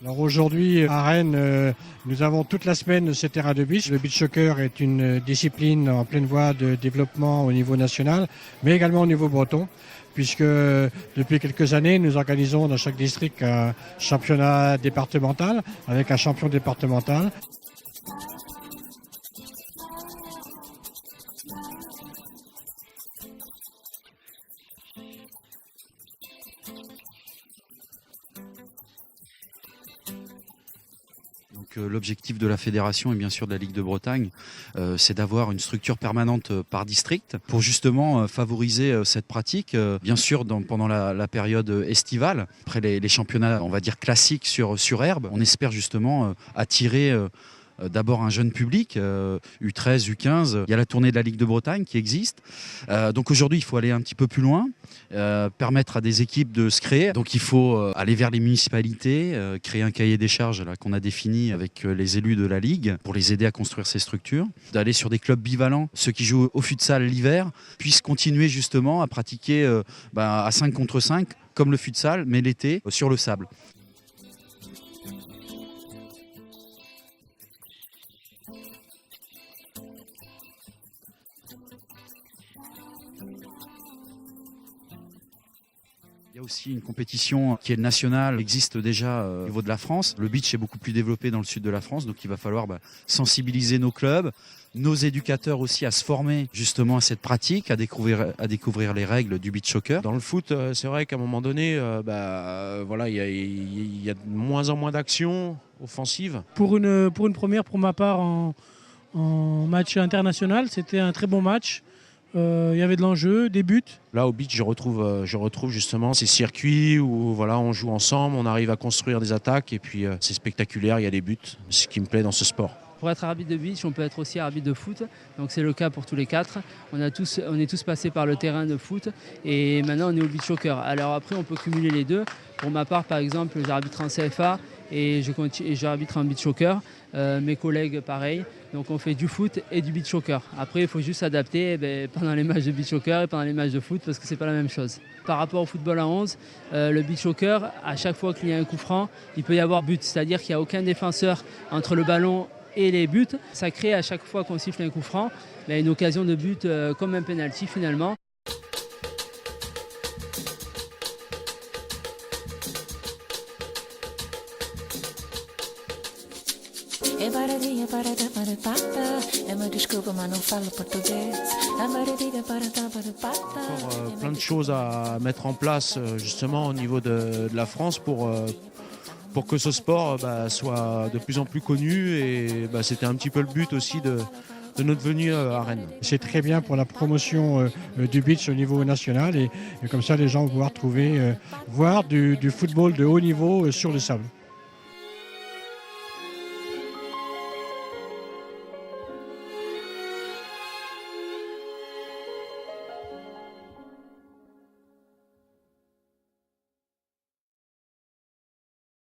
Alors aujourd'hui à Rennes, nous avons toute la semaine ces terrains de beach. Le beach soccer est une discipline en pleine voie de développement au niveau national, mais également au niveau breton, puisque depuis quelques années, nous organisons dans chaque district un championnat départemental avec un champion départemental. L'objectif de la fédération et bien sûr de la Ligue de Bretagne, c'est d'avoir une structure permanente par district pour justement favoriser cette pratique, bien sûr pendant la période estivale. Après les championnats, on va dire classiques sur herbe, on espère justement attirer d'abord un jeune public, U13, U15. Il y a la tournée de la Ligue de Bretagne qui existe. Donc aujourd'hui, il faut aller un petit peu plus loin, permettre à des équipes de se créer. Donc il faut aller vers les municipalités, créer un cahier des charges là, qu'on a défini avec les élus de la Ligue pour les aider à construire ces structures. D'aller sur des clubs bivalents, ceux qui jouent au futsal l'hiver, puissent continuer justement à pratiquer à 5 contre 5, comme le futsal, mais l'été, sur le sable. Il y a aussi une compétition qui est nationale, existe déjà au niveau de la France. Le beach est beaucoup plus développé dans le sud de la France, donc il va falloir sensibiliser nos clubs, nos éducateurs aussi à se former justement à cette pratique, à découvrir les règles du beach soccer. Dans le foot, c'est vrai qu'à un moment donné, il y a de moins en moins d'actions offensives. Pour une première, pour ma part, en match international, c'était un très bon match. Il y avait de l'enjeu, des buts. Là, au beach, je retrouve justement ces circuits où on joue ensemble, on arrive à construire des attaques et puis c'est spectaculaire, il y a des buts. C'est ce qui me plaît dans ce sport. Pour être arbitre de beach, on peut être aussi arbitre de foot. Donc c'est le cas pour tous les quatre. On est tous passés par le terrain de foot et maintenant on est au beach soccer. Alors après, on peut cumuler les deux. Pour ma part, par exemple, j'arbitre en CFA et j'arbitre en beach soccer. Mes collègues, pareil. Donc on fait du foot et du beach soccer. Après, il faut juste s'adapter pendant les matchs de beach soccer et pendant les matchs de foot parce que c'est pas la même chose. Par rapport au football à 11, le beach soccer, à chaque fois qu'il y a un coup franc, il peut y avoir but. C'est-à-dire qu'il n'y a aucun défenseur entre le ballon et les buts. Ça crée à chaque fois qu'on siffle un coup franc une occasion de but comme un penalty finalement. Encore plein de choses à mettre en place justement au niveau de la France pour que ce sport soit de plus en plus connu et c'était un petit peu le but aussi de notre venue à Rennes. C'est très bien pour la promotion du beach au niveau national et comme ça les gens vont pouvoir voir du football de haut niveau sur le sable.